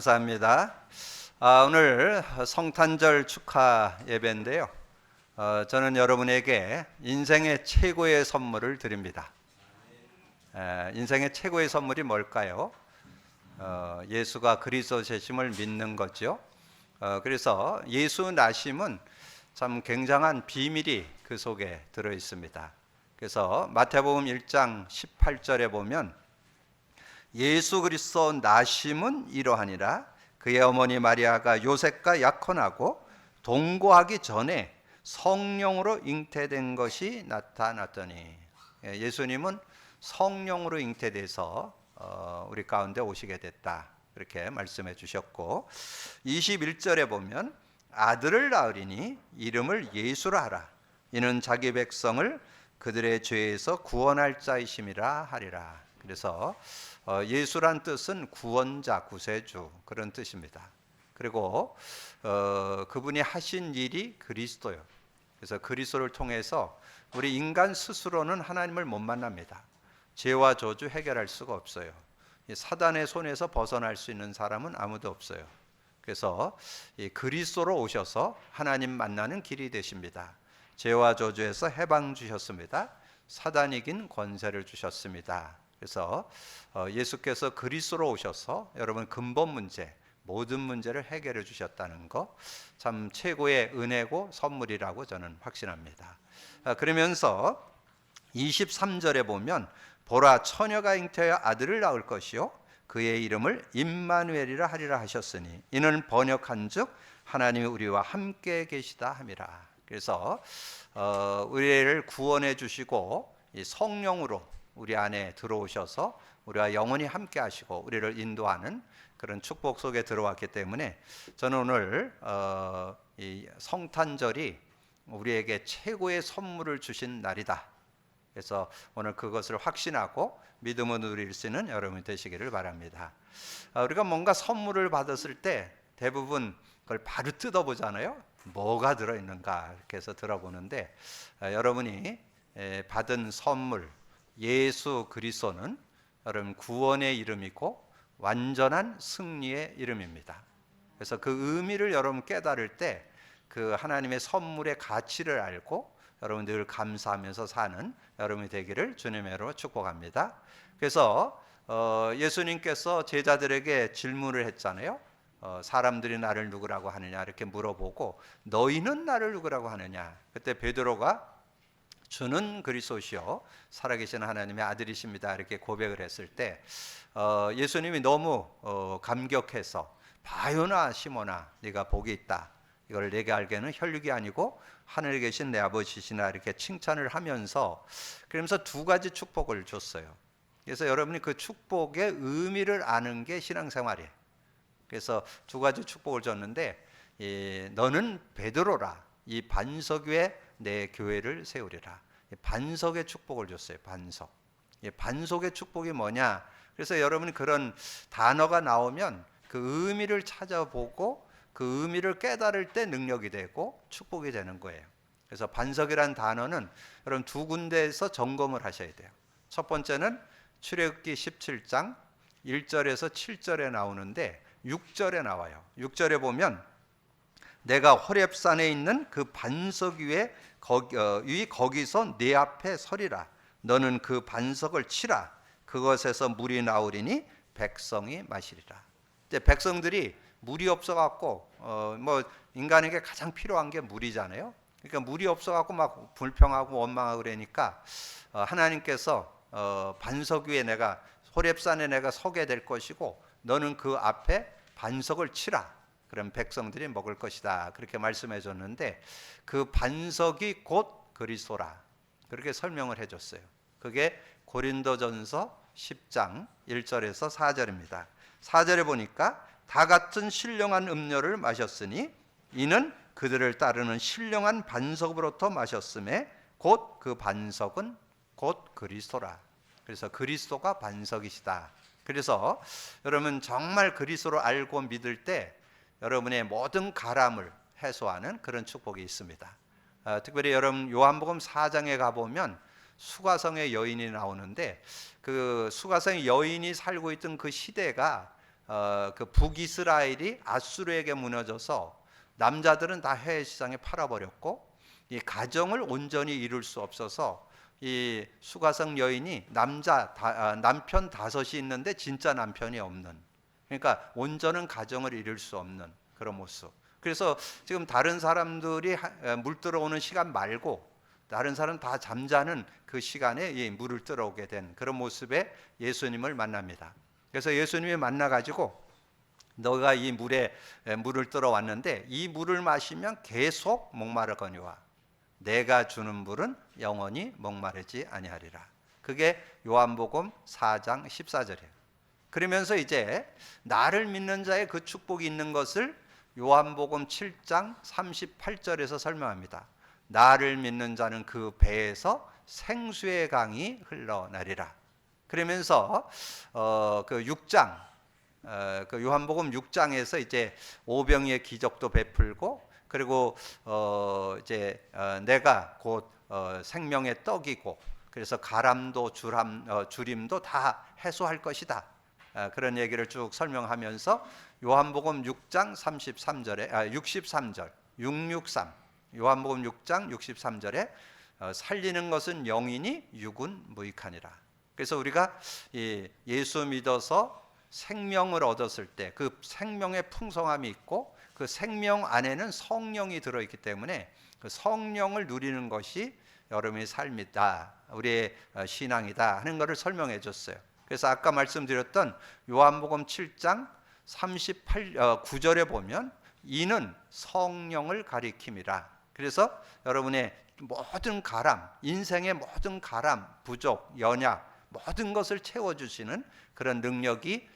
감사합니다. 오늘 성탄절 축하 예배인데요. 저는 여러분에게 인생의 최고의 선물을 드립니다. 인생의 최고의 선물이 뭘까요? 예수가 그리스도 되심을 믿는 거죠. 그래서 예수 나심은 참 굉장한 비밀이 그 속에 들어 있습니다. 그래서 마태복음 1장 18절에 보면 예수 그리스도 나심은 이러하니라. 그의 어머니 마리아가 요셉과 약혼하고 동거하기 전에 성령으로 잉태된 것이 나타났더니, 예수님은 성령으로 잉태돼서 우리 가운데 오시게 됐다, 그렇게 말씀해 주셨고, 21절에 보면 아들을 낳으리니 이름을 예수라 하라. 이는 자기 백성을 그들의 죄에서 구원할 자이심이라 하리라. 그래서 예수란 뜻은 구원자, 구세주, 그런 뜻입니다. 그리고 그분이 하신 일이 그리스도요. 그래서 그리스도를 통해서 우리 인간 스스로는 하나님을 못 만납니다. 죄와 저주 해결할 수가 없어요. 사단의 손에서 벗어날 수 있는 사람은 아무도 없어요. 그래서 이 그리스도로 오셔서 하나님 만나는 길이 되십니다. 죄와 저주에서 해방 주셨습니다. 사단 이긴 권세를 주셨습니다. 그래서 예수께서 그리스도로 오셔서 여러분 근본 문제, 모든 문제를 해결해 주셨다는 거, 참 최고의 은혜고 선물이라고 저는 확신합니다. 그러면서 23절에 보면 보라, 처녀가 잉태하여 아들을 낳을 것이요 그의 이름을 임마누엘이라 하리라 하셨으니 이는 번역한즉 하나님이 우리와 함께 계시다 함이라. 그래서 우리를 구원해 주시고 이 성령으로 우리 안에 들어오셔서 우리와 영원히 함께 하시고 우리를 인도하는 그런 축복 속에 들어왔기 때문에 저는 오늘 이 성탄절이 우리에게 최고의 선물을 주신 날이다. 그래서 오늘 그것을 확신하고 믿음으로 누릴 수 있는 여러분이 되시기를 바랍니다. 우리가 뭔가 선물을 받았을 때 대부분 그걸 바로 뜯어보잖아요. 뭐가 들어있는가 이렇게 해서 들어보는데, 여러분이 받은 선물 예수 그리스도는 여러분 구원의 이름이고 완전한 승리의 이름입니다. 그래서 그 의미를 여러분 깨달을 때 그 하나님의 선물의 가치를 알고 여러분 늘 감사하면서 사는 여러분이 되기를 주님의 이름으로 축복합니다. 그래서 예수님께서 제자들에게 질문을 했잖아요. 사람들이 나를 누구라고 하느냐 이렇게 물어보고 너희는 나를 누구라고 하느냐. 그때 베드로가 주는 그리스도시요 살아계신 하나님의 아들이십니다 이렇게 고백을 했을 때 예수님이 너무 감격해서 바요나 시몬아 네가 복이 있다. 이걸 내게 알게는 혈육이 아니고 하늘에 계신 내 아버지시나 이렇게 칭찬을 하면서 그러면서 두 가지 축복을 줬어요. 그래서 여러분이 그 축복의 의미를 아는 게 신앙생활이에요. 그래서 두 가지 축복을 줬는데 너는 베드로라. 이 반석 위에 내 교회를 세우리라. 반석의 축복을 줬어요. 반석. 반석의 축복이 뭐냐? 그래서 여러분이 그런 단어가 나오면 그 의미를 찾아보고 그 의미를 깨달을 때 능력이 되고 축복이 되는 거예요. 그래서 반석이란 단어는 여러분 두 군데에서 점검을 하셔야 돼요. 첫 번째는 출애굽기 17장 1절에서 7절에 나오는데 6절에 나와요. 6절에 보면 내가 호렙산에 있는 그 반석 위에 거기서 네 앞에 서리라. 너는 그 반석을 치라. 그것에서 물이 나오리니 백성이 마시리라. 이제 백성들이 물이 없어갖고 뭐 인간에게 가장 필요한 게 물이잖아요. 그러니까 물이 없어갖고 막 불평하고 원망하고 그러니까 하나님께서 반석 위에 내가 호렙산에 내가 서게 될 것이고 너는 그 앞에 반석을 치라. 그럼 백성들이 먹을 것이다. 그렇게 말씀해 줬는데 그 반석이 곧 그리스도라. 그렇게 설명을 해 줬어요. 그게 고린도전서 10장 1절에서 4절입니다. 4절에 보니까 다 같은 신령한 음료를 마셨으니 이는 그들을 따르는 신령한 반석으로부터 마셨음에 곧 그 반석은 곧 그리스도라. 그래서 그리스도가 반석이시다. 그래서 여러분 정말 그리스도를 알고 믿을 때 여러분의 모든 가람을 해소하는 그런 축복이 있습니다. 특별히 여러분 요한복음 4장에 가보면 수가성의 여인이 나오는데 그 수가성의 여인이 살고 있던 그 시대가 그 북이스라엘이 아수르에게 무너져서 남자들은 다 해외 시장에 팔아버렸고 이 가정을 온전히 이룰 수 없어서 이 수가성 여인이 남편 5이 있는데 진짜 남편이 없는, 그러니까 온전한 가정을 이룰 수 없는 그런 모습. 그래서 지금 다른 사람들이 물 들어오는 시간 말고 다른 사람 다 잠자는 그 시간에 이 물을 들어오게 된 그런 모습에 예수님을 만납니다. 그래서 예수님이 만나가지고 너가 이 물에 물을 들어왔는데 이 물을 마시면 계속 목마르거니와 내가 주는 물은 영원히 목마르지 아니하리라. 그게 요한복음 4장 14절이에요. 그러면서 이제 나를 믿는 자의 그 축복이 있는 것을 요한복음 7장 38절에서 설명합니다. 나를 믿는 자는 그 배에서 생수의 강이 흘러나리라. 그러면서 그 6장 그 요한복음 6장에서 이제 오병이의 기적도 베풀고 그리고 내가 곧 생명의 떡이고 그래서 가람도 주림도 다 해소할 것이다. 그런 얘기를 쭉 설명하면서 요한복음 6장 63절 663 요한복음 6장 63절에 살리는 것은 영이니 육은 무익하니라. 그래서 우리가 예수 믿어서 생명을 얻었을 때 그 생명의 풍성함이 있고 그 생명 안에는 성령이 들어있기 때문에 그 성령을 누리는 것이 여러분의 삶이다, 우리의 신앙이다 하는 것을 설명해 줬어요. 그래서 아까 말씀드렸던 요한복음 7장 9절에 보면 이는 성령을 가리킴이라. 그래서 여러분의 모든 가람, 인생의 모든 가람, 부족, 연약 모든 것을 채워주시는 그런 능력이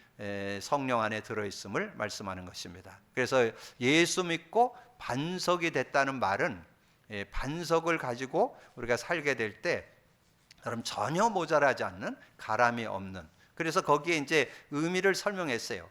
성령 안에 들어있음을 말씀하는 것입니다. 그래서 예수 믿고 반석이 됐다는 말은 반석을 가지고 우리가 살게 될 때 여러분 전혀 모자라지 않는 가람이 없는, 그래서 거기에 이제 의미를 설명했어요.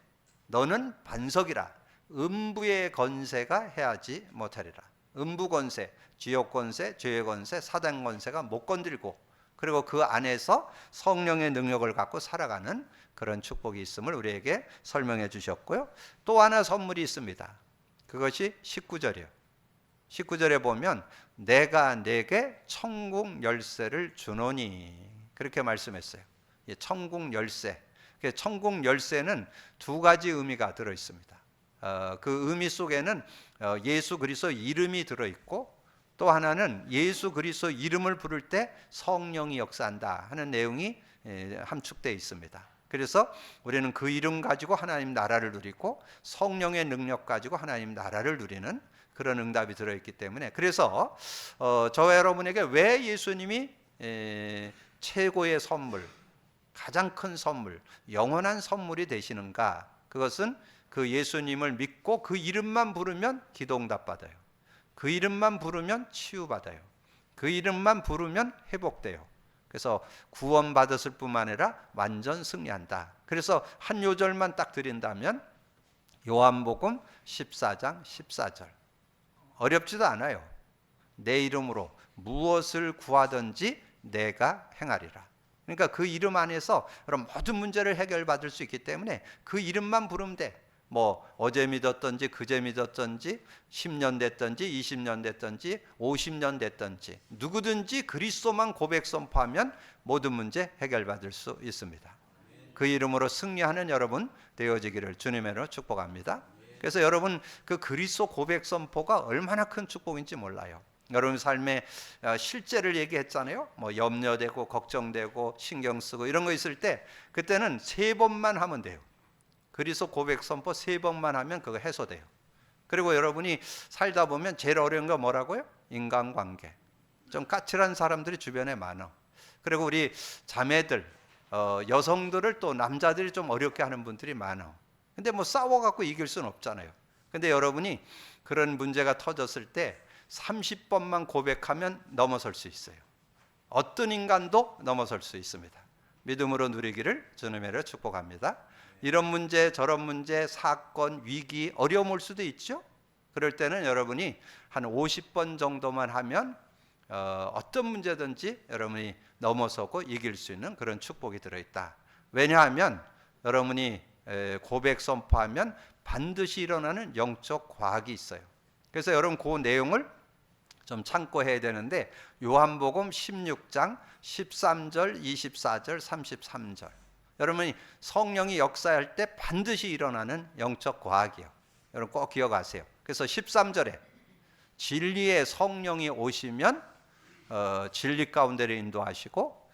너는 반석이라 음부의 건세가 해하지 못하리라. 음부 건세, 지옥 건세, 죄의 건세, 사단 건세가 못 건들고 그리고 그 안에서 성령의 능력을 갖고 살아가는 그런 축복이 있음을 우리에게 설명해 주셨고요. 또 하나 선물이 있습니다. 그것이 19절이에요. 19절에 보면 내가 내게 천국 열쇠를 주노니 그렇게 말씀했어요. 천국 열쇠. 천국 열쇠는 두 가지 의미가 들어 있습니다. 그 의미 속에는 예수 그리스도 이름이 들어 있고 또 하나는 예수 그리스도 이름을 부를 때 성령이 역사한다 하는 내용이 함축되어 있습니다. 그래서 우리는 그 이름 가지고 하나님 나라를 누리고 성령의 능력 가지고 하나님 나라를 누리는 그런 응답이 들어있기 때문에, 그래서 저와 여러분에게 왜 예수님이 최고의 선물, 가장 큰 선물, 영원한 선물이 되시는가? 그것은 그 예수님을 믿고 그 이름만 부르면 기도응답 받아요. 그 이름만 부르면 치유받아요. 그 이름만 부르면 회복돼요. 그래서 구원받았을 뿐만 아니라 완전 승리한다. 그래서 한 요절만 딱 드린다면 요한복음 14장 14절. 어렵지도 않아요. 내 이름으로 무엇을 구하든지 내가 행하리라. 그러니까 그 이름 안에서 그런 모든 문제를 해결받을 수 있기 때문에 그 이름만 부르면 돼. 뭐 어제 믿었던지 그제 믿었던지 10년 됐던지 20년 됐던지 50년 됐던지 누구든지 그리스도만 고백 선포하면 모든 문제 해결받을 수 있습니다. 그 이름으로 승리하는 여러분 되어지기를 주님으로 축복합니다. 그래서 여러분 그 그리스도 고백 선포가 얼마나 큰 축복인지 몰라요. 여러분 삶의 실제를 얘기했잖아요. 뭐 염려되고 걱정되고 신경 쓰고 이런 거 있을 때 그때는 3번만 하면 돼요. 그리스도 고백 선포 3번만 하면 그거 해소돼요. 그리고 여러분이 살다 보면 제일 어려운 거 뭐라고요? 인간관계. 좀 까칠한 사람들이 주변에 많아. 그리고 우리 자매들, 여성들을 또 남자들이 좀 어렵게 하는 분들이 많아. 근데 뭐 싸워갖고 이길 수는 없잖아요. 근데 여러분이 그런 문제가 터졌을 때 30번만 고백하면 넘어설 수 있어요. 어떤 인간도 넘어설 수 있습니다. 믿음으로 누리기를 주님으로 축복합니다. 이런 문제 저런 문제 사건 위기 어려움 올 수도 있죠. 그럴 때는 여러분이 한 50번 정도만 하면 어떤 문제든지 여러분이 넘어서고 이길 수 있는 그런 축복이 들어있다. 왜냐하면 여러분이 고백 선포하면 반드시 일어나는 영적 과학이 있어요. 그래서 여러분 그 내용을 좀 참고해야 되는데 요한복음 16장 13절, 24절, 33절. 여러분이 성령이 역사할 때 반드시 일어나는 영적 과학이요. 여러분 꼭 기억하세요. 그래서 13절에 진리의 성령이 오시면 진리 가운데를 인도하시고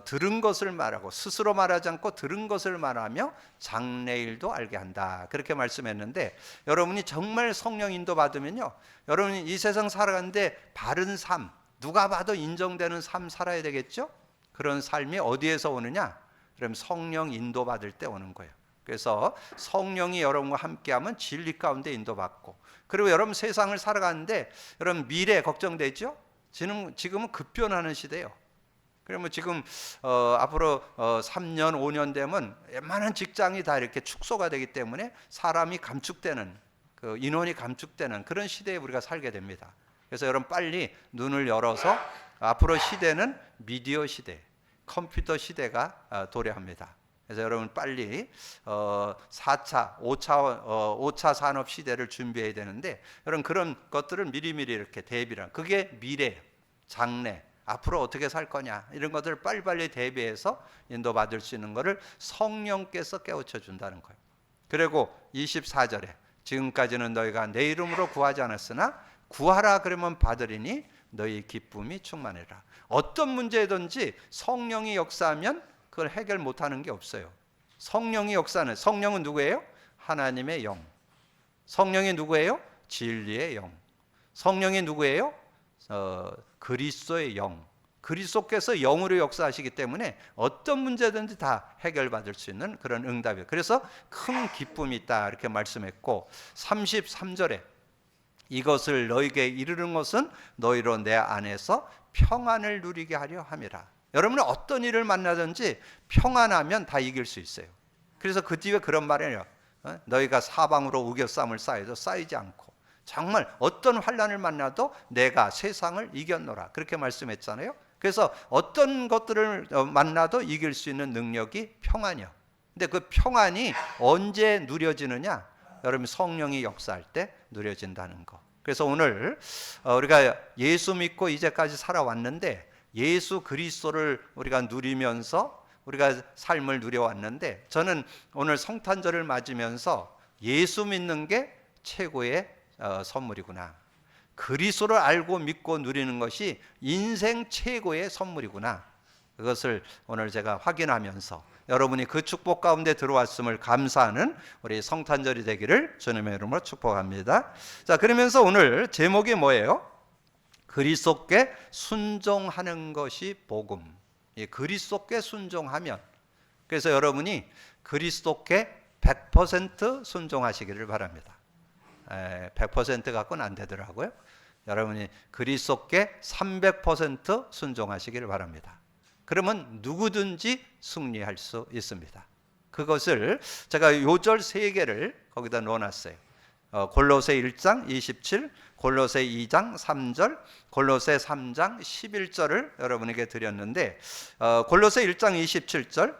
들은 것을 말하고 스스로 말하지 않고 들은 것을 말하며 장래일도 알게 한다. 그렇게 말씀했는데 여러분이 정말 성령 인도 받으면요, 여러분이 이 세상 살아가는데 바른 삶, 누가 봐도 인정되는 삶 살아야 되겠죠? 그런 삶이 어디에서 오느냐? 그럼 성령 인도 받을 때 오는 거예요. 그래서 성령이 여러분과 함께하면 진리 가운데 인도받고, 그리고 여러분 세상을 살아가는데 여러분 미래 걱정되죠? 지금은 급변하는 시대예요. 그러면 지금 앞으로 3년, 5년 되면 웬만한 직장이 다 이렇게 축소가 되기 때문에 사람이 감축되는, 그 인원이 감축되는 그런 시대에 우리가 살게 됩니다. 그래서 여러분 빨리 눈을 열어서 앞으로 시대는 미디어 시대, 컴퓨터 시대가 도래합니다. 그래서 여러분 빨리 4차, 5차 산업 시대를 준비해야 되는데 여러분 그런 것들을 미리미리 이렇게 대비를, 그게 미래, 장래, 앞으로 어떻게 살 거냐 이런 것들을 빨리빨리 대비해서 인도받을 수 있는 것을 성령께서 깨우쳐 준다는 거예요. 그리고 24절에 지금까지는 너희가 내 이름으로 구하지 않았으나 구하라 그러면 받으리니 너희 기쁨이 충만해라. 어떤 문제든지 성령이 역사하면 그걸 해결 못하는 게 없어요. 성령이 역사는, 성령은 누구예요? 하나님의 영. 성령이 누구예요? 진리의 영. 성령이 누구예요? 그리스도의 영. 그리스도께서 영으로 역사하시기 때문에 어떤 문제든지 다 해결받을 수 있는 그런 응답이에요. 그래서 큰 기쁨이 있다 이렇게 말씀했고, 33절에 이것을 너에게 이르는 것은 너희로 내 안에서 평안을 누리게 하려 함이라. 여러분은 어떤 일을 만나든지 평안하면 다 이길 수 있어요. 그래서 그 뒤에 그런 말이에요. 너희가 사방으로 우겨쌈을 쌓여도 쌓이지 않고, 정말 어떤 환난을 만나도 내가 세상을 이겼노라 그렇게 말씀했잖아요. 그래서 어떤 것들을 만나도 이길 수 있는 능력이 평안이요. 근데 그 평안이 언제 누려지느냐? 여러분 성령이 역사할 때 누려진다는 거. 그래서 오늘 우리가 예수 믿고 이제까지 살아왔는데 예수 그리스도를 우리가 누리면서 우리가 삶을 누려왔는데, 저는 오늘 성탄절을 맞으면서 예수 믿는 게 최고의 선물이구나, 그리스도를 알고 믿고 누리는 것이 인생 최고의 선물이구나, 그것을 오늘 제가 확인하면서 여러분이 그 축복 가운데 들어왔음을 감사하는 우리 성탄절이 되기를 주님의 이름으로 축복합니다. 자, 그러면서 오늘 제목이 뭐예요? 그리스도께 순종하는 것이 복음. 그리스도께 순종하면, 그래서 여러분이 그리스도께 100% 순종하시기를 바랍니다. 100% 갖고는 안 되더라고요. 여러분이 그리스도께 300% 순종하시기를 바랍니다. 그러면 누구든지 승리할 수 있습니다. 그것을 제가 요절 3개를 거기다 넣어놨어요. 골로새 1장 27, 골로새 2장 3절, 골로새 3장 11절을 여러분에게 드렸는데, 골로새 1장 27절,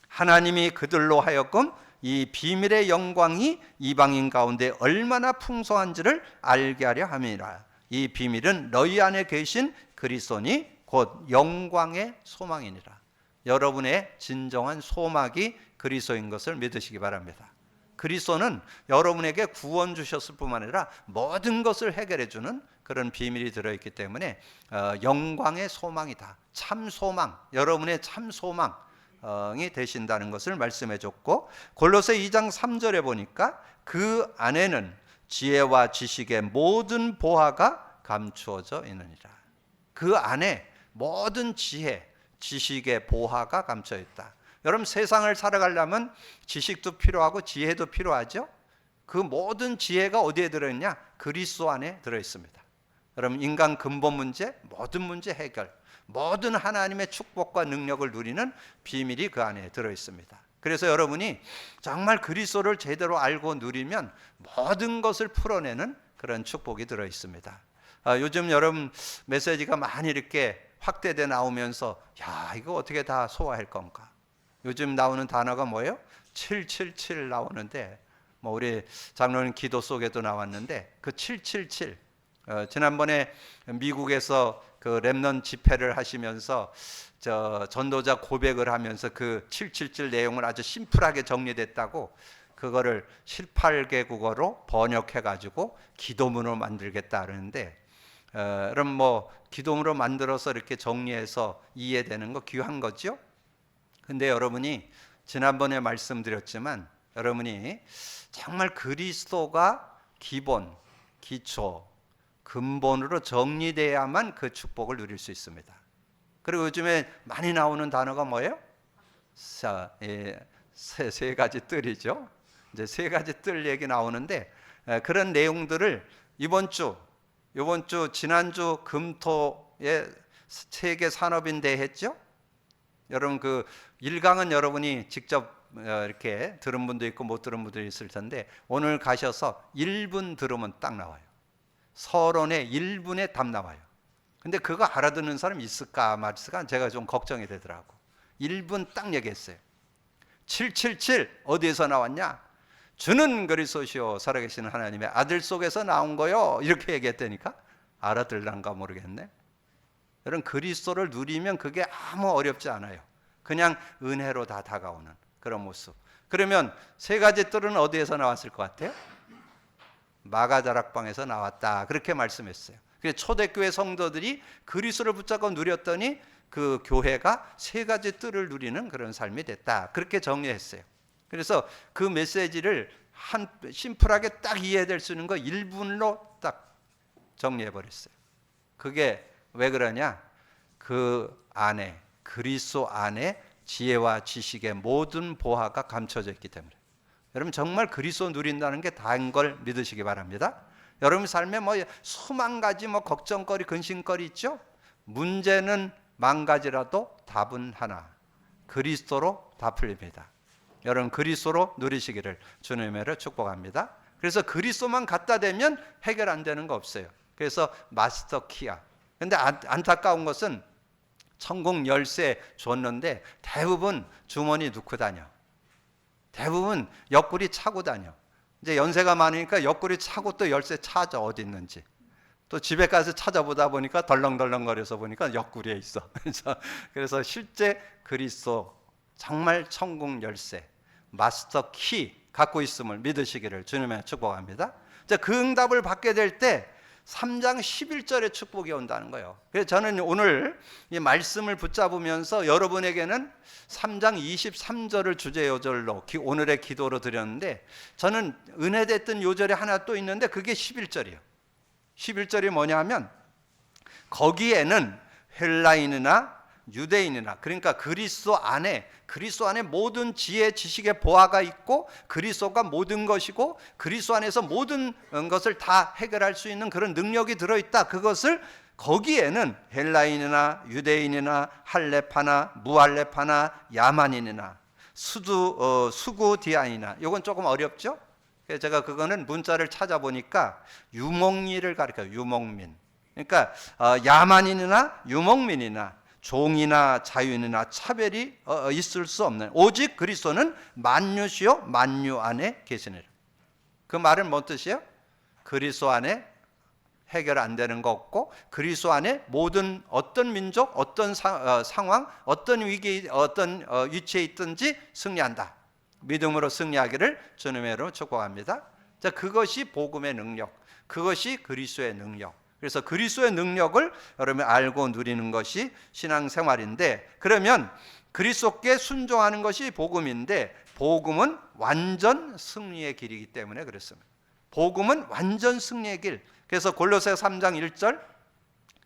하나님이 그들로 하여금 이 비밀의 영광이 이방인 가운데 얼마나 풍성한지를 알게 하려 함이라. 이 비밀은 너희 안에 계신 그리스도니 곧 영광의 소망이니라. 여러분의 진정한 소망이 그리스도인 것을 믿으시기 바랍니다. 그리스도는 여러분에게 구원 주셨을 뿐만 아니라 모든 것을 해결해 주는 그런 비밀이 들어있기 때문에 영광의 소망이다. 참 소망, 여러분의 참 소망이 되신다는 것을 말씀해 줬고, 골로새 2장 3절에 보니까 그 안에는 지혜와 지식의 모든 보화가 감추어져 있느니라. 그 안에 모든 지혜, 지식의 보화가 감춰 있다. 여러분 세상을 살아가려면 지식도 필요하고 지혜도 필요하죠. 그 모든 지혜가 어디에 들어있냐? 그리스도 안에 들어있습니다. 여러분 인간 근본 문제, 모든 문제 해결, 모든 하나님의 축복과 능력을 누리는 비밀이 그 안에 들어있습니다. 그래서 여러분이 정말 그리스도를 제대로 알고 누리면 모든 것을 풀어내는 그런 축복이 들어있습니다. 요즘 여러분 메시지가 많이 이렇게 확대돼 나오면서 야, 이거 어떻게 다 소화할 건가? 요즘 나오는 단어가 뭐예요? 777 나오는데 뭐 우리 장로님 기도 속에도 나왔는데 그 777 지난번에 미국에서 그 렘넌트 집회를 하시면서 전도자 고백을 하면서 그 777 내용을 아주 심플하게 정리됐다고 그거를 18개국어로 번역해 가지고 기도문으로 만들겠다 그러는데 그럼 뭐 기도문으로 만들어서 이렇게 정리해서 이해되는 거 귀한 거죠. 근데 여러분이 지난번에 말씀드렸지만 여러분이 정말 그리스도가 기본, 기초, 근본으로 정리돼야만 그 축복을 누릴 수 있습니다. 그리고 요즘에 많이 나오는 단어가 뭐예요? 세 가지 뜰이죠. 이제 세 가지 뜰 얘기 나오는데 그런 내용들을 이번 주 지난주 금토에 세계 산업인대 했죠. 여러분 그 1강은 여러분이 직접 이렇게 들은 분도 있고 못 들은 분도 있을 텐데 오늘 가셔서 1분 들으면 딱 나와요. 서론의 1분에 답 나와요. 근데 그거 알아듣는 사람 있을까 말까 제가 좀 걱정이 되더라고. 1분 딱 얘기했어요. 777 어디에서 나왔냐? 주는 그리스도시요 살아계신 하나님의 아들 속에서 나온 거요. 이렇게 얘기했다니까 알아들란가 모르겠네. 여러분 그리스도를 누리면 그게 아무 어렵지 않아요. 그냥 은혜로 다 다가오는 그런 모습. 그러면 세 가지 뜰은 어디에서 나왔을 것 같아요? 마가다락방에서 나왔다. 그렇게 말씀했어요. 그래서 초대교회 성도들이 그리스도를 붙잡고 누렸더니 그 교회가 세 가지 뜰을 누리는 그런 삶이 됐다. 그렇게 정리했어요. 그래서 그 메시지를 심플하게 딱 이해될 수 있는 거 1분로 딱 정리해 버렸어요. 그게 왜 그러냐? 그 안에 그리스도 안에 지혜와 지식의 모든 보화가 감춰져 있기 때문에. 여러분 정말 그리스도 누린다는 게 다인 걸 믿으시기 바랍니다. 여러분 삶에 뭐 수만 가지 뭐 걱정거리, 근심거리 있죠? 문제는 만 가지라도 답은 하나. 그리스도로 다 풀립니다. 여러분 그리스도로 누리시기를 주님으로 축복합니다. 그래서 그리스도만 갖다 대면 해결 안 되는 거 없어요. 그래서 마스터 키야. 근데 안타까운 것은 천국 열쇠 줬는데 대부분 주머니 넣고 다녀. 대부분 옆구리 차고 다녀. 이제 연세가 많으니까 옆구리 차고 또 열쇠 찾아 어디 있는지. 또 집에 가서 찾아보다 보니까 덜렁덜렁거려서 보니까 옆구리에 있어. 그래서 실제 그리스도 정말 천국 열쇠 마스터 키 갖고 있음을 믿으시기를 주님의 축복합니다. 그 응답을 받게 될 때 3장 11절의 축복이 온다는 거예요. 그래서 저는 오늘 이 말씀을 붙잡으면서 여러분에게는 3장 23절을 주제 요절로 오늘의 기도로 드렸는데 저는 은혜됐던 요절이 하나 또 있는데 그게 11절이에요. 11절이 뭐냐면 거기에는 헬라인이나 유대인이나 그러니까 그리스도 안에 모든 지혜 지식의 보화가 있고 그리스도가 모든 것이고 그리스도 안에서 모든 것을 다 해결할 수 있는 그런 능력이 들어있다. 그것을 거기에는 헬라인이나 유대인이나 할레파나 무할레파나 야만인이나 수구디아이나 이건 조금 어렵죠? 그래서 제가 그거는 문자를 찾아보니까 유목민을 가리켜요. 유목민. 그러니까 야만인이나 유목민이나 종이나 자유인이나 차별이 있을 수 없는 오직 그리스도는 만유시요 만유 안에 계시느라. 그 말은 뭔 뜻이에요? 그리스도 안에 해결 안 되는 거 없고 그리스도 안에 모든 어떤 민족, 어떤 상황, 어떤 위기, 어떤 위치에 있든지 승리한다. 믿음으로 승리하기를 주님의 이름으로 축복합니다. 자, 그것이 복음의 능력, 그것이 그리스도의 능력. 그래서 그리스도의 능력을 여러분이 알고 누리는 것이 신앙생활인데 그러면 그리스도께 순종하는 것이 복음인데 복음은 완전 승리의 길이기 때문에 그렇습니다. 복음은 완전 승리의 길. 그래서 골로새 3장 1절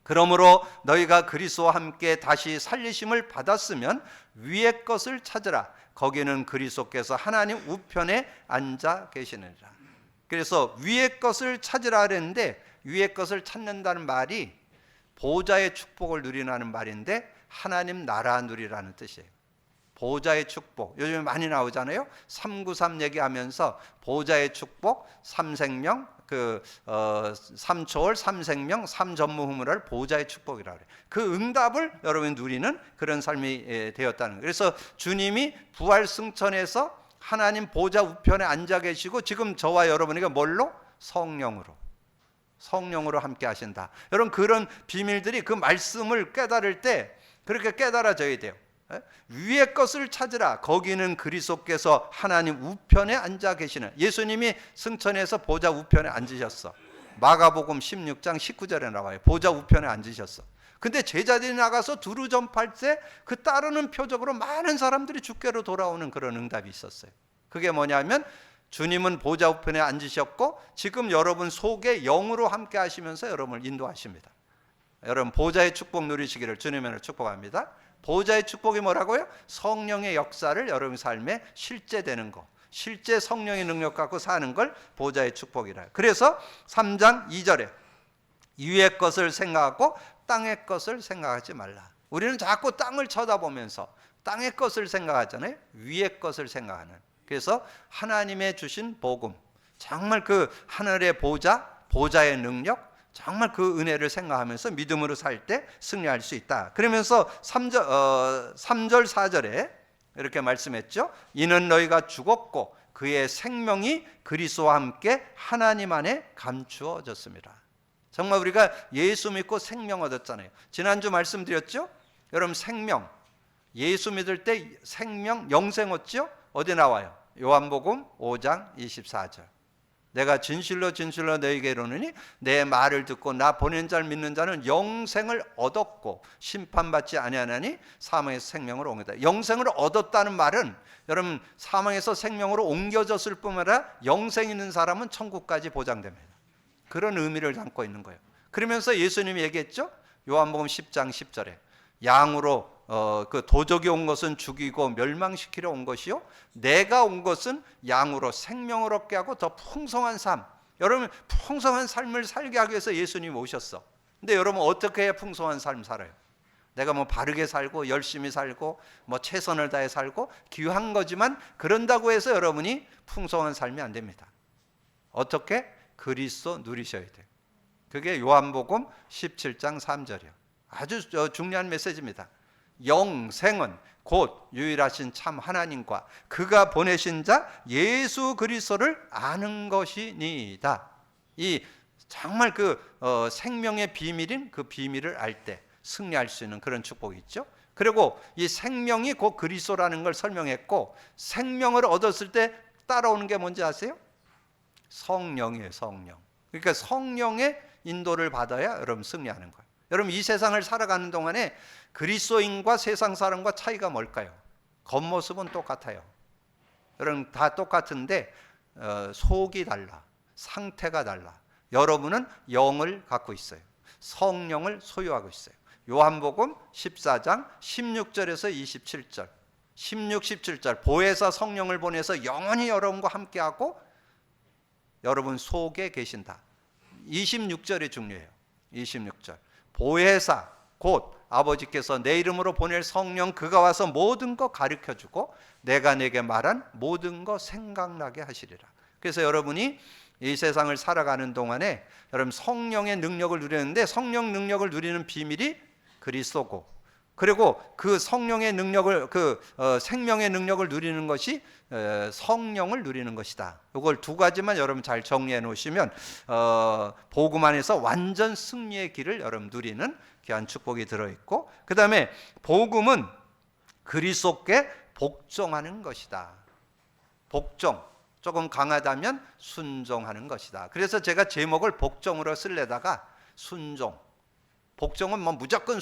그러므로 너희가 그리스도와 함께 다시 살리심을 받았으면 위의 것을 찾으라. 거기는 그리스도께서 하나님 우편에 앉아 계시느니라. 그래서 위의 것을 찾으라 그랬는데 위의 것을 찾는다는 말이 보좌의 축복을 누리라는 말인데 하나님 나라 누리라는 뜻이에요. 보좌의 축복 요즘에 많이 나오잖아요. 393 얘기하면서 보좌의 축복, 삼생명, 삼초월, 삼생명, 삼전무후무를 보좌의 축복이라고 그래요. 그 응답을 여러분이 누리는 그런 삶이 되었다는 거예요. 그래서 주님이 부활 승천해서 하나님 보좌 우편에 앉아 계시고 지금 저와 여러분에게 뭘로? 성령으로 함께 하신다. 여러분 그런 비밀들이 그 말씀을 깨달을 때 그렇게 깨달아져야 돼요. 위의 것을 찾으라. 거기는 그리스도께서 하나님 우편에 앉아 계시는, 예수님이 승천해서 보좌 우편에 앉으셨어. 마가복음 16장 19절에 나와요. 보좌 우편에 앉으셨어. 근데 제자들이 나가서 두루 전파할 때 그 따르는 표적으로 많은 사람들이 주께로 돌아오는 그런 응답이 있었어요. 그게 뭐냐면 주님은 보좌 우편에 앉으셨고 지금 여러분 속에 영으로 함께 하시면서 여러분을 인도하십니다. 여러분 보좌의 축복 누리시기를 주님으로 축복합니다. 보좌의 축복이 뭐라고요? 성령의 역사를 여러분 삶에 실제되는 거, 실제 성령의 능력 갖고 사는 걸 보좌의 축복이라. 그래서 3장 2절에 위의 것을 생각하고 땅의 것을 생각하지 말라. 우리는 자꾸 땅을 쳐다보면서 땅의 것을 생각하잖아요. 위의 것을 생각하는. 그래서 하나님의 주신 복음, 정말 그 하늘의 보좌의 능력, 정말 그 은혜를 생각하면서 믿음으로 살 때 승리할 수 있다. 그러면서 3절 4절에 이렇게 말씀했죠. 이는 너희가 죽었고 그의 생명이 그리스도와 함께 하나님 안에 감추어졌습니다. 정말 우리가 예수 믿고 생명 얻었잖아요. 지난주 말씀드렸죠. 여러분 생명, 예수 믿을 때 생명, 영생 얻죠. 어디 나와요? 요한복음 5장 24절. 내가 진실로 너희에게 이르노니 내 말을 듣고 나 보낸 자를 믿는 자는 영생을 얻었고 심판받지 아니하나니 사망에서 생명으로 옮겼다. 영생을 얻었다는 말은 여러분 사망에서 생명으로 옮겨졌을 뿐만 아니라 영생 있는 사람은 천국까지 보장됩니다. 그런 의미를 담고 있는 거예요. 그러면서 예수님이 얘기했죠. 요한복음 10장 10절에 양으로 그 도적이 온 것은 죽이고 멸망시키려 온 것이요 내가 온 것은 양으로 생명을 얻게 하고 더 풍성한 삶. 여러분 풍성한 삶을 살게 하기 위해서 예수님이 오셨어. 근데 여러분 어떻게 해야 풍성한 삶 살아요? 내가 뭐 바르게 살고 열심히 살고 뭐 최선을 다해 살고 귀한 거지만 그런다고 해서 여러분이 풍성한 삶이 안 됩니다. 어떻게? 그리스도 누리셔야 돼요. 그게 요한복음 17장 3절이에요. 아주 중요한 메시지입니다. 영생은 곧 유일하신 참 하나님과 그가 보내신 자 예수 그리스도를 아는 것이니이다. 이 정말 그 생명의 비밀인 그 비밀을 알 때 승리할 수 있는 그런 축복이 있죠. 그리고 이 생명이 곧 그리스도라는 걸 설명했고 생명을 얻었을 때 따라오는 게 뭔지 아세요? 성령이에요. 성령. 그러니까 성령의 인도를 받아야 여러분 승리하는 거예요. 여러분 이 세상을 살아가는 동안에 그리스도인과 세상 사람과 차이가 뭘까요? 겉모습은 똑같아요. 여러분 다 똑같은데 속이 달라. 상태가 달라. 여러분은 영을 갖고 있어요. 성령을 소유하고 있어요. 요한복음 14장 16절에서 27절 16, 17절 보혜사 성령을 보내서 영원히 여러분과 함께하고 여러분 속에 계신다. 26절이 중요해요. 26절 보혜사 곧 아버지께서 내 이름으로 보낼 성령 그가 와서 모든 거 가르쳐주고 내가 내게 말한 모든 거 생각나게 하시리라. 그래서 여러분이 이 세상을 살아가는 동안에 여러분 성령의 능력을 누리는데 성령 능력을 누리는 비밀이 그리스도고 그리고 그 성령의 능력을 생명의 능력을 누리는 것이 성령을 누리는 것이다. 이걸 두 가지만 여러분 잘 정리해 놓으시면 복음 안에서 완전 승리의 길을 여러분 누리는 귀한 축복이 들어있고 그 다음에 복음은 그리스도께 복종하는 것이다. 복종 조금 강하다면 순종하는 것이다. 그래서 제가 제목을 복종으로 쓸려다가 순종. 복종은 뭐 무조건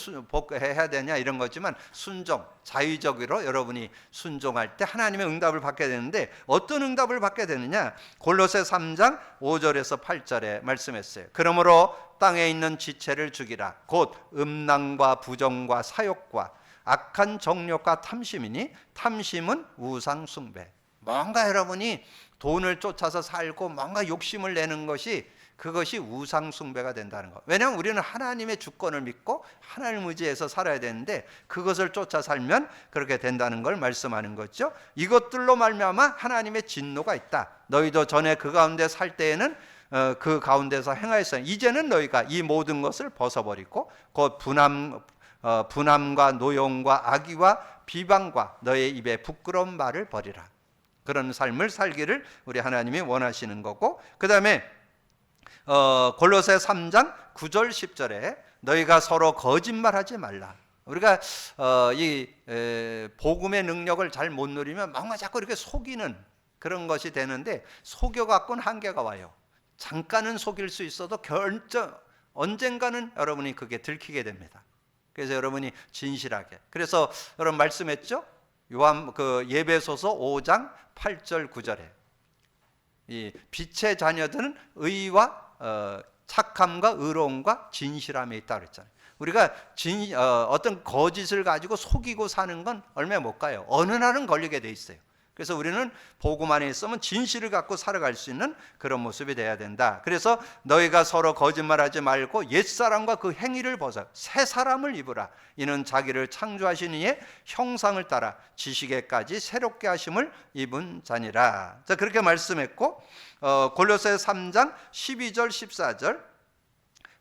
해야 되냐 이런 거지만 순종, 자의적으로 여러분이 순종할 때 하나님의 응답을 받게 되는데 어떤 응답을 받게 되느냐? 골로새 3장 5절에서 8절에 말씀했어요. 그러므로 땅에 있는 지체를 죽이라. 곧 음란과 부정과 사욕과 악한 정욕과 탐심이니 탐심은 우상 숭배. 뭔가 여러분이 돈을 쫓아서 살고 뭔가 욕심을 내는 것이 그것이 우상 숭배가 된다는 것. 왜냐하면 우리는 하나님의 주권을 믿고 하나님을 의지해서 살아야 되는데 그것을 쫓아 살면 그렇게 된다는 걸 말씀하는 거죠. 이것들로 말미암아 하나님의 진노가 있다. 너희도 전에 그 가운데 살 때에는 그 가운데서 행하였으니 이제는 너희가 이 모든 것을 벗어버리고 곧 분함과 노용과 악의와 비방과 너의 입에 부끄러운 말을 버리라. 그런 삶을 살기를 우리 하나님이 원하시는 거고, 그 다음에 골로새 3장 9절 10절에 너희가 서로 거짓말하지 말라. 우리가 이 복음의 능력을 잘 못 누리면 뭔가 자꾸 이렇게 속이는 그런 것이 되는데, 속여갖고는 한계가 와요. 잠깐은 속일 수 있어도 언젠가는 여러분이 그게 들키게 됩니다. 그래서 여러분이 진실하게, 그래서 여러분 말씀했죠? 예배소서 5장 8절 9절에 이 빛의 자녀들은 의와 착함과 의로움과 진실함에 있다 그랬잖아요. 우리가 어떤 거짓을 가지고 속이고 사는 건 얼마 못 가요. 어느 날은 걸리게 돼 있어요. 그래서 우리는 복음 안에 있으면 진실을 갖고 살아갈 수 있는 그런 모습이 돼야 된다. 그래서 너희가 서로 거짓말하지 말고 옛사람과 그 행위를 벗어 새 사람을 입으라. 이는 자기를 창조하신 이의 형상을 따라 지식에까지 새롭게 하심을 입은 자니라. 자, 그렇게 말씀했고, 골로새 3장 12절 14절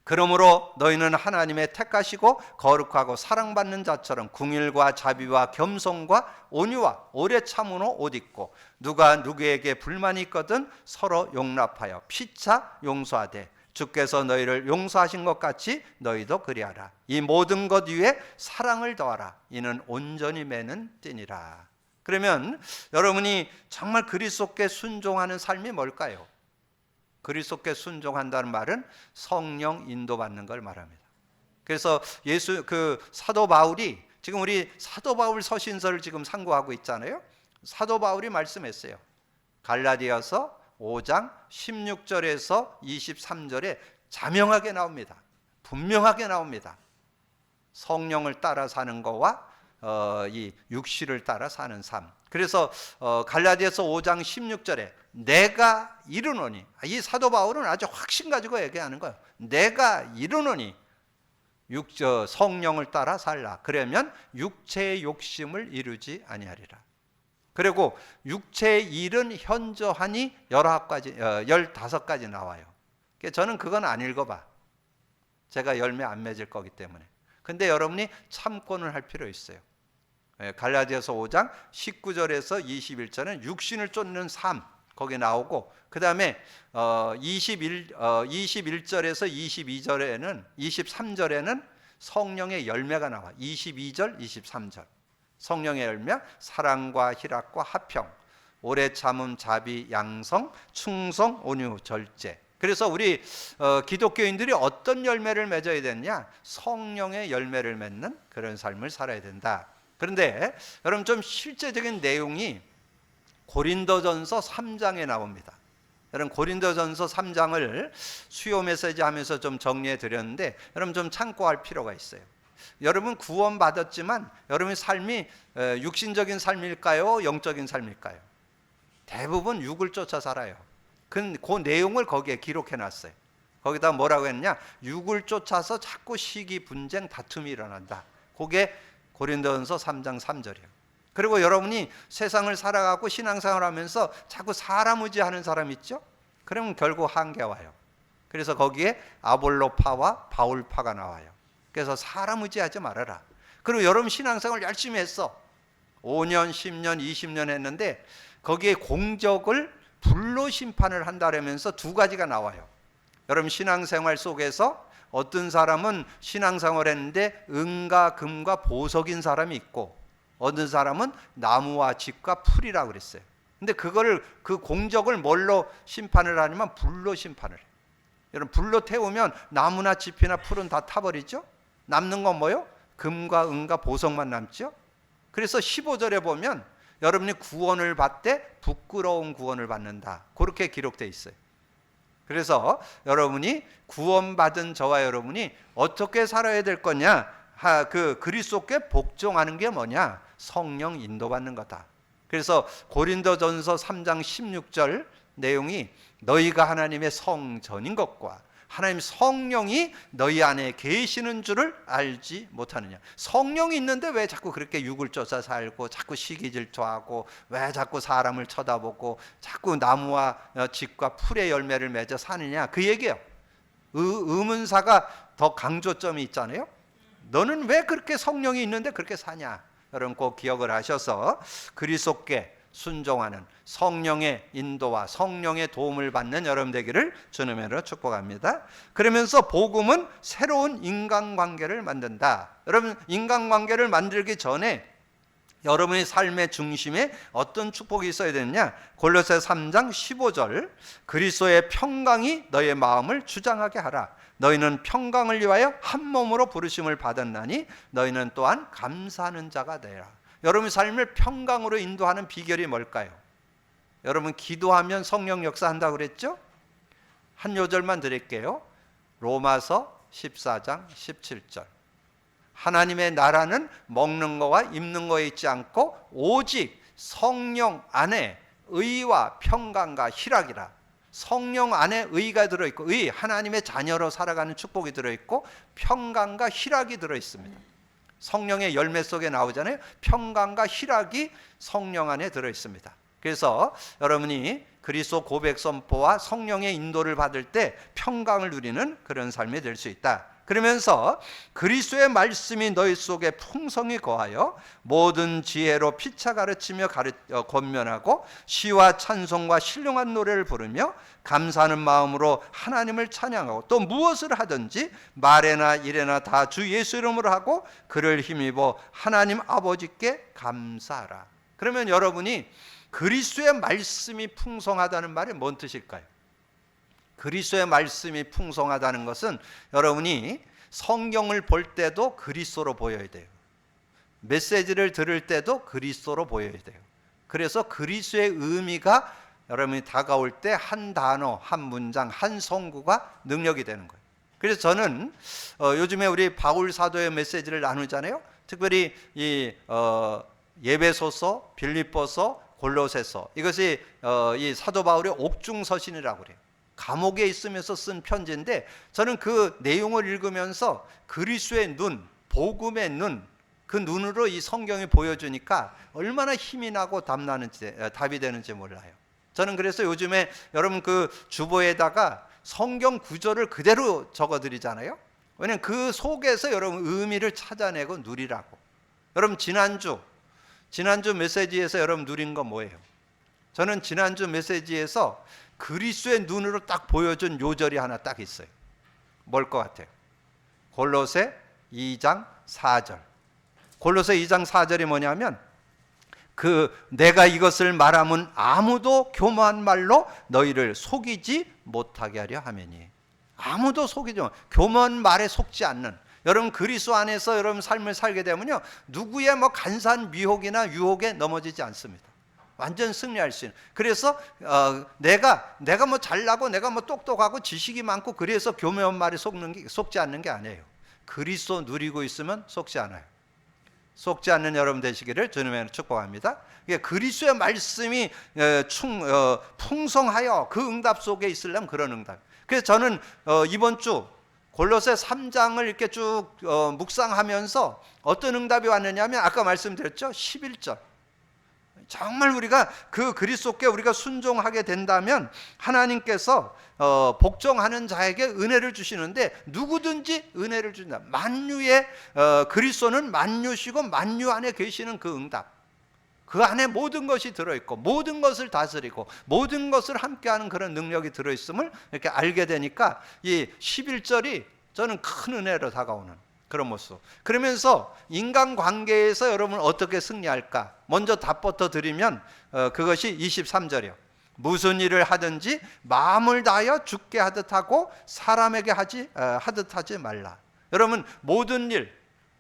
그러므로 너희는 하나님의 택하시고 거룩하고 사랑받는 자처럼 궁일과 자비와 겸손과 온유와 오래 참음으로 옷 입고 누가 누구에게 불만이 있거든 서로 용납하여 피차 용서하되 주께서 너희를 용서하신 것 같이 너희도 그리하라. 이 모든 것 위에 사랑을 더하라. 이는 온전히 매는 띠니라. 그러면 여러분이 정말 그리스도께 순종하는 삶이 뭘까요? 그리스도께 순종한다는 말은 성령 인도받는 걸 말합니다. 그래서 사도 바울이, 지금 우리 사도 바울 서신서를 지금 상고하고 있잖아요. 사도 바울이 말씀했어요. 갈라디아서 5장 16절에서 23절에 자명하게 나옵니다. 분명하게 나옵니다. 성령을 따라 사는 거와 이 육신을 따라 사는 삶. 그래서 갈라디아서 5장 16절에 내가 이르노니, 이 사도 바울은 아주 확신 가지고 얘기하는 거예요. 내가 이르노니 성령을 따라 살라. 그러면 육체의 욕심을 이루지 아니하리라. 그리고 육체의 일은 현저하니 15가지 나와요. 저는 그건 안 읽어봐. 제가 열매 안 맺을 거기 때문에. 근데 여러분이 참고는 할 필요 있어요. 갈라디아서 5장 19절에서 21절은 육신을 쫓는 삶 거기 나오고, 그 다음에 21절에서 23절에는 성령의 열매가 나와. 22절, 23절 성령의 열매, 사랑과 희락과 화평, 오래 참음, 자비, 양성, 충성, 온유, 절제. 그래서 우리 기독교인들이 어떤 열매를 맺어야 되느냐? 성령의 열매를 맺는 그런 삶을 살아야 된다. 그런데 여러분 좀 실제적인 내용이 고린도전서 3장에 나옵니다. 여러분 고린도전서 3장을 수요 메시지 하면서 좀 정리해 드렸는데 여러분 좀 참고할 필요가 있어요. 여러분 구원 받았지만 여러분의 삶이 육신적인 삶일까요? 영적인 삶일까요? 대부분 육을 쫓아 살아요. 그 내용을 거기에 기록해 놨어요. 거기다 뭐라고 했냐? 육을 쫓아서 자꾸 시기, 분쟁, 다툼이 일어난다. 그게 고린도전서 3장 3절이에요. 그리고 여러분이 세상을 살아가고 신앙생활 하면서 자꾸 사람 의지하는 사람 있죠? 그러면 결국 한계 와요. 그래서 거기에 아볼로파와 바울파가 나와요. 그래서 사람 의지하지 말아라. 그리고 여러분 신앙생활 열심히 했어. 5년, 10년, 20년 했는데 거기에 공적을 불로 심판을 한다라면서 두 가지가 나와요. 여러분 신앙생활 속에서 어떤 사람은 신앙생활 했는데 은과 금과 보석인 사람이 있고, 어떤 사람은 나무와 집과 풀이라고 그랬어요. 근데 그 공적을 뭘로 심판을 하냐면 불로 심판을 해요. 여러분 불로 태우면 나무나 집이나 풀은 다 타버리죠. 남는 건 뭐요? 금과 은과 보석만 남죠. 그래서 15절에 보면 여러분이 구원을 받되 부끄러운 구원을 받는다. 그렇게 기록되어 있어요. 그래서 여러분이 구원받은 저와 여러분이 어떻게 살아야 될 거냐? 그리스도께 복종하는 게 뭐냐? 성령 인도받는 거다. 그래서 고린도전서 3장 16절 내용이 너희가 하나님의 성전인 것과 하나님 성령이 너희 안에 계시는 줄을 알지 못하느냐. 성령이 있는데 왜 자꾸 그렇게 육을 쫓아 살고 자꾸 시기질투하고 왜 자꾸 사람을 쳐다보고 자꾸 나무와 집과 풀의 열매를 맺어 사느냐. 그 얘기예요. 의문사가 더 강조점이 있잖아요. 너는 왜 그렇게 성령이 있는데 그렇게 사냐. 여러분 꼭 기억을 하셔서 그리스도께 순종하는 성령의 인도와 성령의 도움을 받는 여러분 되기를 주님으로 축복합니다. 그러면서 복음은 새로운 인간관계를 만든다. 여러분, 인간관계를 만들기 전에 여러분의 삶의 중심에 어떤 축복이 있어야 되느냐? 골로새 3장 15절, 그리스도의 평강이 너의 마음을 주장하게 하라. 너희는 평강을 위하여 한 몸으로 부르심을 받았나니 너희는 또한 감사하는 자가 되라. 여러분의 삶을 평강으로 인도하는 비결이 뭘까요? 여러분, 기도하면 성령 역사한다고 그랬죠? 한 요절만 드릴게요. 로마서 14장 17절. 하나님의 나라는 먹는 거와 입는 거에 있지 않고 오직 성령 안에 의와 평강과 희락이라. 성령 안에 의가 들어있고, 의, 하나님의 자녀로 살아가는 축복이 들어있고, 평강과 희락이 들어있습니다. 성령의 열매 속에 나오잖아요. 평강과 희락이 성령 안에 들어있습니다. 그래서 여러분이 그리스도 고백 선포와 성령의 인도를 받을 때 평강을 누리는 그런 삶이 될 수 있다. 그러면서 그리스도의 말씀이 너희 속에 풍성히 거하여 모든 지혜로 피차 가르치며 권면하고 시와 찬송과 신령한 노래를 부르며 감사하는 마음으로 하나님을 찬양하고, 또 무엇을 하든지 말에나 일에나 다 주 예수 이름으로 하고 그를 힘입어 하나님 아버지께 감사하라. 그러면 여러분이 그리스도의 말씀이 풍성하다는 말이 뭔 뜻일까요? 그리스도의 말씀이 풍성하다는 것은 여러분이 성경을 볼 때도 그리스도로 보여야 돼요. 메시지를 들을 때도 그리스도로 보여야 돼요. 그래서 그리스도의 의미가 여러분이 다가올 때 한 단어, 한 문장, 한 성구가 능력이 되는 거예요. 그래서 저는 요즘에 우리 바울 사도의 메시지를 나누잖아요. 특별히 이 예배소서, 빌립보서, 골로새서, 이것이 이 사도 바울의 옥중서신이라고 그래요. 감옥에 있으면서 쓴 편지인데, 저는 그 내용을 읽으면서 그리스도의 눈, 복음의 눈, 그 눈으로 이 성경이 보여주니까 얼마나 힘이 나고 답이 되는지 몰라요. 저는 그래서 요즘에 여러분 그 주보에다가 성경 구절을 그대로 적어드리잖아요. 왜냐하면 그 속에서 여러분 의미를 찾아내고 누리라고. 여러분 지난주 메시지에서 여러분 누린 거 뭐예요? 저는 지난주 메시지에서 그리스도의 눈으로 딱 보여준 요절이 하나 딱 있어요. 뭘 것 같아요? 골로새 2장 4절. 골로새 2장 4절이 뭐냐면, 내가 이것을 말하면 아무도 교만한 말로 너희를 속이지 못하게 하려 하매니. 아무도 속이지 못, 교만한 말에 속지 않는, 여러분 그리스도 안에서 여러분 삶을 살게 되면요, 누구의 간사한 미혹이나 유혹에 넘어지지 않습니다. 완전 승리할 수 있는. 그래서 내가 잘나고 내가 똑똑하고 지식이 많고 그래서 교묘한 말에 속지 않는 게 아니에요. 그리스도 누리고 있으면 속지 않아요. 속지 않는 여러분 되시기를 주님의 축복합니다. 그리스도의 말씀이 풍성하여 그 응답 속에 있으려면 그런 응답. 그래서 저는 이번 주 골로새 3장을 이렇게 쭉 묵상하면서 어떤 응답이 왔느냐면, 아까 말씀드렸죠, 11절. 정말 우리가 그 그리스도께 우리가 순종하게 된다면 하나님께서 복종하는 자에게 은혜를 주시는데, 누구든지 은혜를 준다. 만유의 그리스도는 만유시고 만유 안에 계시는 그 응답, 그 안에 모든 것이 들어있고 모든 것을 다스리고 모든 것을 함께하는 그런 능력이 들어있음을 이렇게 알게 되니까 이 11절이 저는 큰 은혜로 다가오는 그런 모습. 그러면서 인간관계에서 여러분 어떻게 승리할까? 먼저 답부터 드리면 그것이 23절이요. 무슨 일을 하든지 마음을 다하여 주께 하듯 하고 사람에게 하듯 하지 말라. 여러분 모든 일,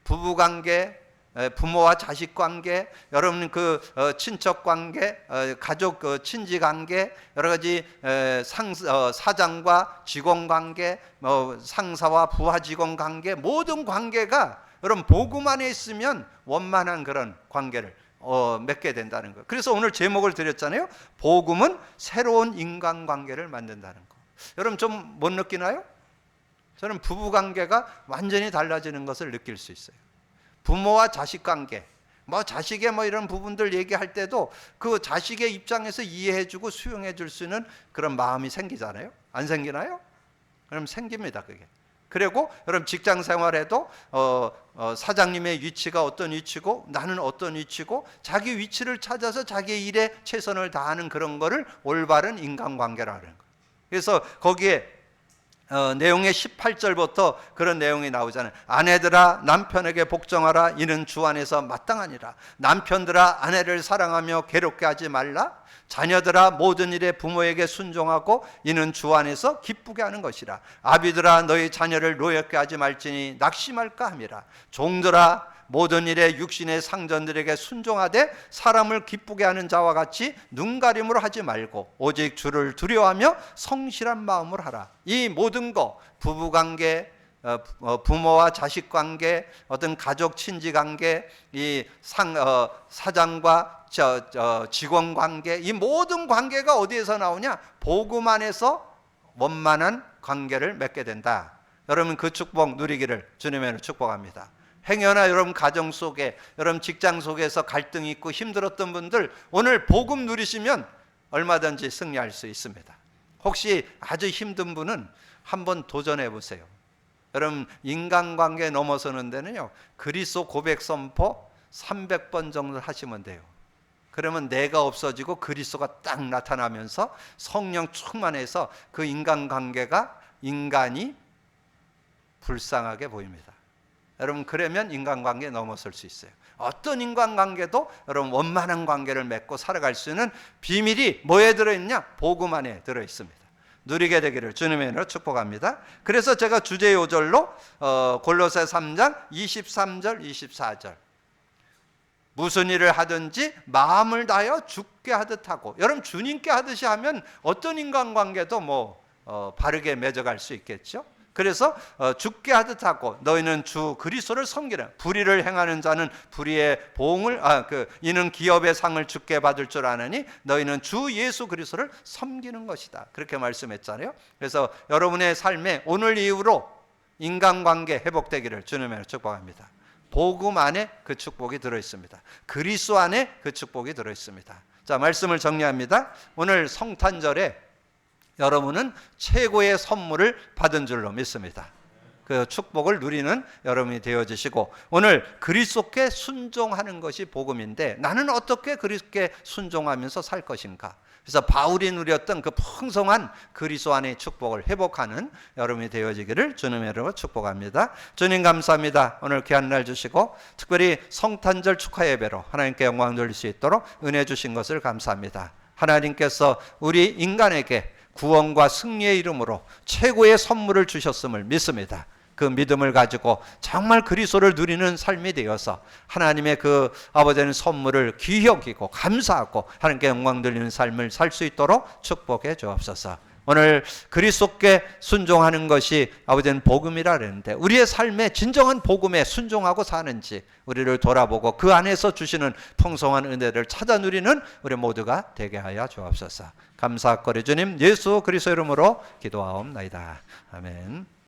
부부관계, 부모와 자식 관계, 여러분 그 친척 관계, 가족 친지 관계, 여러 가지 사장과 직원 관계, 상사와 부하 직원 관계, 모든 관계가 여러분 복음 안에 있으면 원만한 그런 관계를 맺게 된다는 거. 그래서 오늘 제목을 드렸잖아요. 복음은 새로운 인간관계를 만든다는 거. 여러분 좀 못 느끼나요? 저는 부부 관계가 완전히 달라지는 것을 느낄 수 있어요. 부모와 자식 관계, 자식의 이런 부분들 얘기할 때도 그 자식의 입장에서 이해해주고 수용해줄 수 있는 그런 마음이 생기잖아요. 안 생기나요? 그럼 생깁니다. 그게 그리고 여러분 직장 생활에도 사장님의 위치가 어떤 위치고 나는 어떤 위치고 자기 위치를 찾아서 자기의 일에 최선을 다하는 그런 거를 올바른 인간관계라는 거예요. 그래서 거기에 내용의 18절부터 그런 내용이 나오잖아요. 아내들아 남편에게 복종하라. 이는 주 안에서 마땅하니라. 남편들아 아내를 사랑하며 괴롭게 하지 말라. 자녀들아 모든 일에 부모에게 순종하고 이는 주 안에서 기쁘게 하는 것이라. 아비들아 너희 자녀를 노엽게 하지 말지니 낙심할까 함이라. 종들아 모든 일에 육신의 상전들에게 순종하되 사람을 기쁘게 하는 자와 같이 눈가림으로 하지 말고 오직 주를 두려워하며 성실한 마음으로 하라. 이 모든 것, 부부관계, 부모와 자식 관계, 어떤 가족 친지 관계, 이 사장과 직원 관계, 이 모든 관계가 어디에서 나오냐? 복음 안에서 원만한 관계를 맺게 된다. 여러분 그 축복 누리기를 주님의 축복합니다. 행여나 여러분 가정 속에, 여러분 직장 속에서 갈등이 있고 힘들었던 분들 오늘 복음 누리시면 얼마든지 승리할 수 있습니다. 혹시 아주 힘든 분은 한번 도전해 보세요. 여러분 인간관계 넘어서는 데는요 그리스도 고백 선포 300번 정도 하시면 돼요. 그러면 내가 없어지고 그리스도가 딱 나타나면서 성령 충만해서 그 인간관계가 인간이 불쌍하게 보입니다. 여러분 그러면 인간관계에 넘어설 수 있어요. 어떤 인간관계도 여러분 원만한 관계를 맺고 살아갈 수 있는 비밀이 뭐에 들어있냐? 복음 안에 들어있습니다. 누리게 되기를 주님의 이름으로 축복합니다. 그래서 제가 주제 요절로 골로새 3장 23절 24절 무슨 일을 하든지 마음을 다하여 주께 하듯 하고, 여러분 주님께 하듯이 하면 어떤 인간관계도 바르게 맺어갈 수 있겠죠. 그래서 주께 하듯 하고 너희는 주 그리스도를 섬기라. 불의를 행하는 자는 불의의 보응을 이는 기업의 상을 주께 받을 줄 아느니 너희는 주 예수 그리스도를 섬기는 것이다. 그렇게 말씀했잖아요. 그래서 여러분의 삶에 오늘 이후로 인간관계 회복되기를 주님의 축복합니다. 복음 안에 그 축복이 들어있습니다. 그리스도 안에 그 축복이 들어있습니다. 자, 말씀을 정리합니다. 오늘 성탄절에 여러분은 최고의 선물을 받은 줄로 믿습니다. 그 축복을 누리는 여러분이 되어지시고, 오늘 그리스도께 순종하는 것이 복음인데 나는 어떻게 그리스도께 순종하면서 살 것인가? 그래서 바울이 누렸던 그 풍성한 그리스도 안의 축복을 회복하는 여러분이 되어지기를 주님의 이름으로 축복합니다. 주님 감사합니다. 오늘 귀한 날 주시고 특별히 성탄절 축하 예배로 하나님께 영광 돌릴 수 있도록 은혜 주신 것을 감사합니다. 하나님께서 우리 인간에게 구원과 승리의 이름으로 최고의 선물을 주셨음을 믿습니다. 그 믿음을 가지고 정말 그리스도를 누리는 삶이 되어서 하나님의 그 아버지의 선물을 귀히 여기고 감사하고 하나님께 영광 돌리는 삶을 살 수 있도록 축복해 주옵소서. 오늘 그리스도께 순종하는 것이 아버지는 복음이라 그랬는데 우리의 삶에 진정한 복음에 순종하고 사는지 우리를 돌아보고 그 안에서 주시는 풍성한 은혜를 찾아 누리는 우리 모두가 되게 하여 주옵소서. 감사거리 주님 예수 그리스도 이름으로 기도하옵나이다. 아멘.